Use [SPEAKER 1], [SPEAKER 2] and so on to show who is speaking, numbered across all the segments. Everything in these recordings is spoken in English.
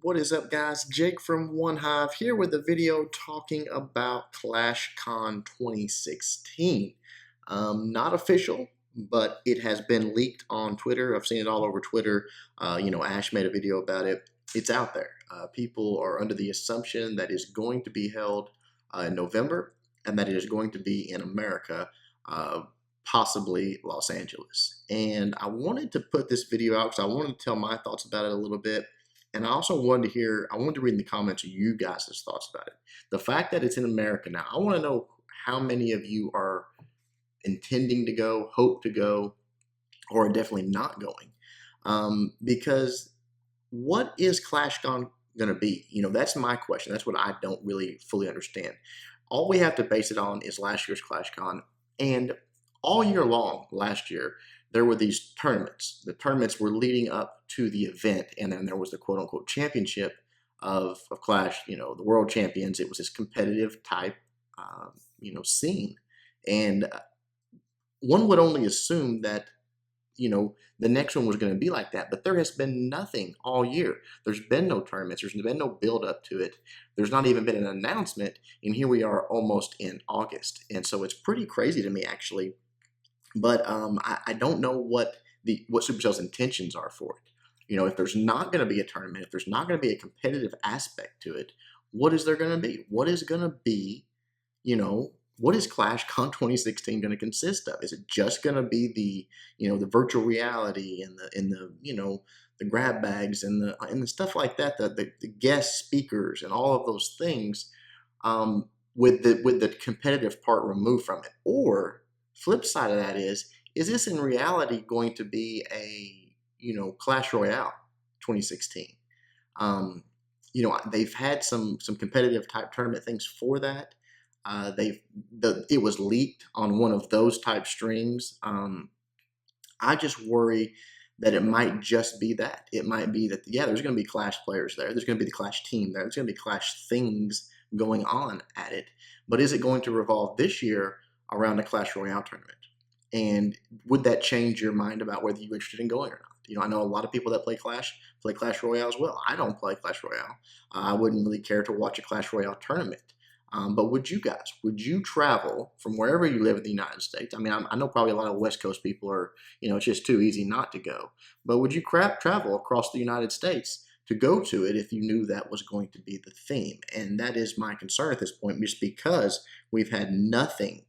[SPEAKER 1] What is up, guys? Jake from OneHive here with a video talking about ClashCon 2016. Not official, but it has been leaked on Twitter. I've seen it all over Twitter. Ash made a video about it. It's out there. People are under the assumption that it's going to be held in November and that it is going to be in America, possibly Los Angeles. And I wanted to put this video out because I wanted to tell my thoughts about it a little bit. And I also wanted to read in the comments you guys' thoughts about it. The fact that it's in America now, I want to know how many of you are intending to go, hope to go, or are definitely not going. Because what is ClashCon going to be? That's my question. That's what I don't really fully understand. All we have to base it on is last year's ClashCon. And all year long last year, there were these tournaments. The tournaments were leading up to the event, and then there was the quote-unquote championship of Clash, the world champions. It was this competitive type, scene. And one would only assume that, the next one was going to be like that, but there has been nothing all year. There's been no tournaments. There's been no build up to it. There's not even been an announcement, and here we are almost in August. And so it's pretty crazy to me, actually. But I don't know what Supercell's intentions are for it. If there's not going to be a tournament, if there's not going to be a competitive aspect to it, what is there going to be? What is going to be, what is ClashCon 2016 going to consist of? Is it just going to be the virtual reality and the grab bags and the stuff like that, the guest speakers and all of those things, with the competitive part removed from it? Or flip side of that is this in reality going to be a Clash Royale 2016? They've had some competitive type tournament things for that. It was leaked on one of those type streams. I just worry that it might just be that. It might be that, yeah, there's going to be Clash players there. There's going to be the Clash team there. There's going to be Clash things going on at it. But is it going to revolve this year around a Clash Royale tournament? And would that change your mind about whether you're interested in going or not? I know a lot of people that play Clash Royale as well. I don't play Clash Royale. I wouldn't really care to watch a Clash Royale tournament. But would you guys? Would you travel from wherever you live in the United States? I mean, I know probably a lot of West Coast people are, it's just too easy not to go. But would you travel across the United States to go to it if you knew that was going to be the theme? And that is my concern at this point, just because we've had nothing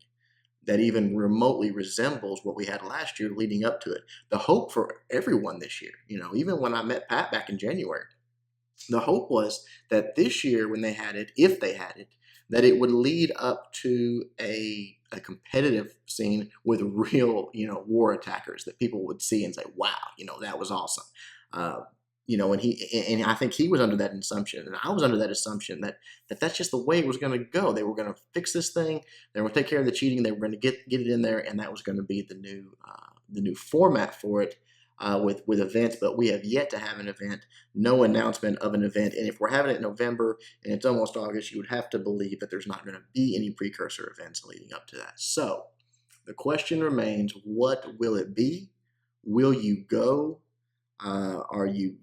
[SPEAKER 1] that even remotely resembles what we had last year leading up to it. The hope for everyone this year, even when I met Pat back in January, the hope was that this year when they had it, if they had it, that it would lead up to a competitive scene with real, war attackers that people would see and say, wow, that was awesome. And I think he was under that assumption, and I was under that assumption that that's just the way it was going to go. They were going to fix this thing. They were going to take care of the cheating. They were going to get it in there, and that was going to be the new format for it with events. But we have yet to have an event, no announcement of an event. And if we're having it in November and it's almost August, you would have to believe that there's not going to be any precursor events leading up to that. So the question remains: what will it be? Will you go? Are you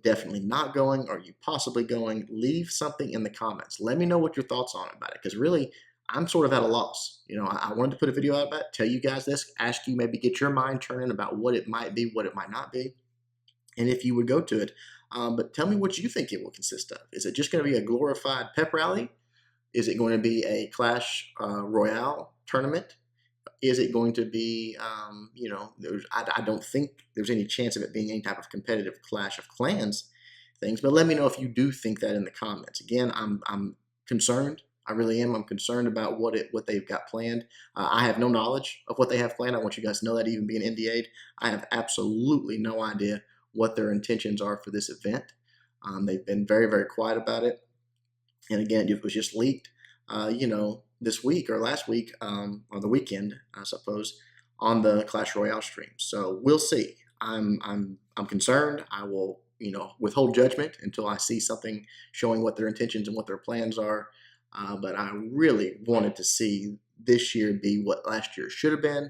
[SPEAKER 1] definitely not going? Are you possibly going? Leave something in the comments. Let me know what your thoughts on about it, because really, I'm sort of at a loss. I wanted to put a video out about it, tell you guys this, ask you, maybe get your mind turning about what it might be, what it might not be, and if you would go to it. But tell me what you think it will consist of. Is it just going to be a glorified pep rally? Is it going to be a Clash Royale tournament? Is it going to be, I don't think there's any chance of it being any type of competitive Clash of Clans things, but let me know if you do think that in the comments. Again, I'm concerned. I really am. I'm concerned about what they've got planned. I have no knowledge of what they have planned. I want you guys to know that, even being NDA'd, I have absolutely no idea what their intentions are for this event. They've been very, very quiet about it. And again, it was just leaked, this week or last week, or the weekend, I suppose, on the Clash Royale stream. So we'll see. I'm concerned. I will, withhold judgment until I see something showing what their intentions and what their plans are. But I really wanted to see this year be what last year should have been,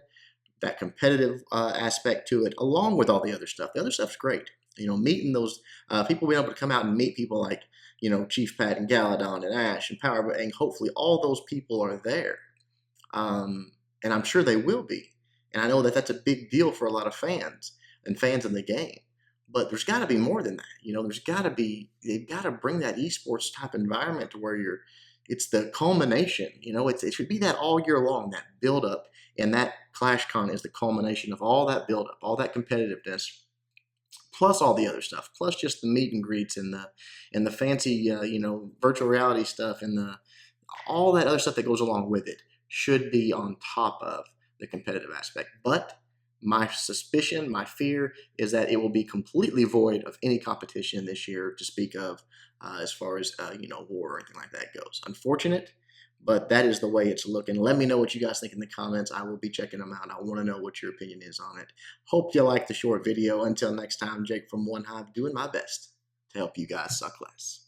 [SPEAKER 1] that competitive aspect to it, along with all the other stuff. The other stuff's great. Meeting those people, being able to come out and meet people like, Chief Pat and Galadon and Ash and Power, and hopefully all those people are there. And I'm sure they will be. And I know that that's a big deal for a lot of fans and fans in the game. But there's got to be more than that. They've got to bring that esports type environment to where it's the culmination. It should be that all year long, that build up. And that ClashCon is the culmination of all that build up, all that competitiveness, plus all the other stuff, plus just the meet and greets and the fancy, virtual reality stuff and all that other stuff that goes along with it should be on top of the competitive aspect. But my suspicion, my fear is that it will be completely void of any competition this year to speak of, as far as war or anything like that goes. Unfortunate, but that is the way it's looking. Let me know what you guys think in the comments. I will be checking them out. I want to know what your opinion is on it. Hope you liked the short video. Until next time, Jake from OneHive, doing my best to help you guys suck less.